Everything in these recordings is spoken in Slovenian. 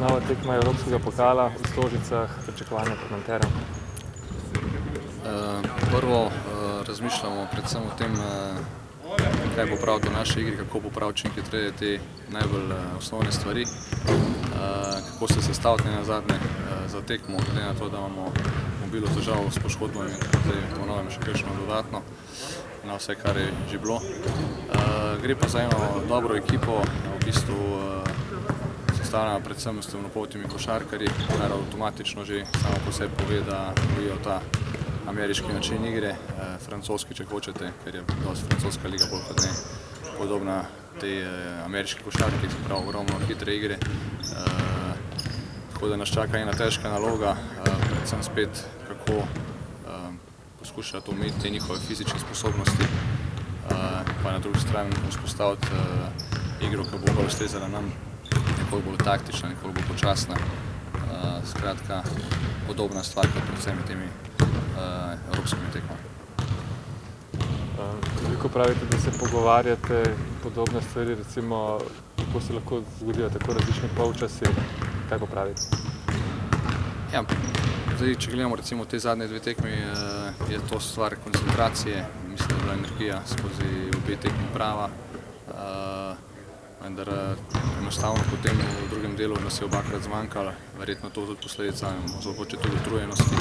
Nova tekma Evropskega pokala v Stožicah, pričakovanja komentarjev. Prvo razmišljamo predvsem o tem, kaj popraviti v naši igri, kako popraviti čim te najbolj osnovne stvari, kako se sestaviti nazadnje za tekmo, glede na to, da imamo bilo težav s poškodbami, zdaj ponovim še kakšno dodatno na vse, kar je že bilo. Gre pa za eno dobro ekipo, v bistvu sestavljena predvsem s temnopoltimi košarkarji, kar avtomatično že samo po sebi pove, da bojijo ta ameriški način igre, francoski, če hočete, ker je dosti francoska liga bolj kot ne podobna tej ameriški košarki, se pravi ogromno hitre igre. Tako da nas čaka ena težka naloga, predvsem spet kako poskušati omejiti te njihove fizične sposobnosti, pa na drugi strani vzpostaviti igro, ki bo bolj ustrezala nam, nekoliko bolj taktična, nekoliko bolj počasna. Skratka, podobna stvar kot predvsem temi evropskimi tekmami. Ko pravite, da se pogovarjate podobne stvari, recimo, kako se lahko zgodijo tako različni polčasi, kaj pa pravite? Ja, zdaj, če gledamo recimo te zadnje dve tekmi, je to stvar koncentracije, mislim, da je bila energija skozi obe tekmi prava, vendar enostavno potem v drugem delu nas je obakrat zmanjkalo, verjetno to tudi posledica, mogoče tudi utrujenosti.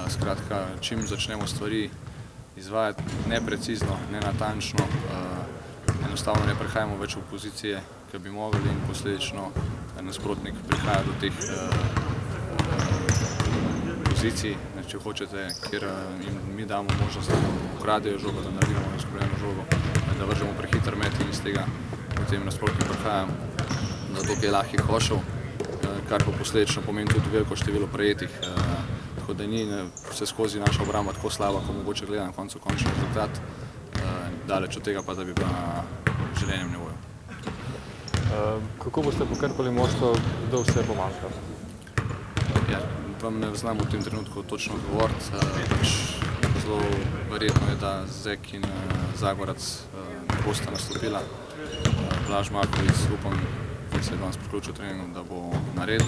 Skratka, čim začnemo stvari izvajati neprecizno, nenatančno, enostavno ne prihajamo več v pozicije, ki bi mogli, in posledično nasprotnik prihaja do teh pozicij, če hočete, kjer jim mi damo možnost, da ukradejo žogo, da naredimo izgubljeno žogo, da vržemo prehiter met in iz tega potem nasprotnik prihaja do dokaj lahkih košev, kar pa posledično pomeni tudi veliko število prejetih. Tako da ni vse skozi naša obramba tako slaba, ko mogoče gleda na koncu končni rezultat, daleč od tega pa, da bi bila na željenem nivoju. Kako boste pokrpali moštvo, kdo vse bo manjkal? Ja, vam ne znam v tem trenutku točno odgovoriti. Zelo verjetno je, da Zek in Zagorac ne bosta nastopila. Blaž Marković, upam, da se je danes priključil treningu, da bo nared.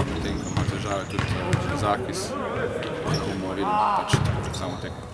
Medtem, ko ima težave tudi Zakis, da bomo videli pač samo tekmo.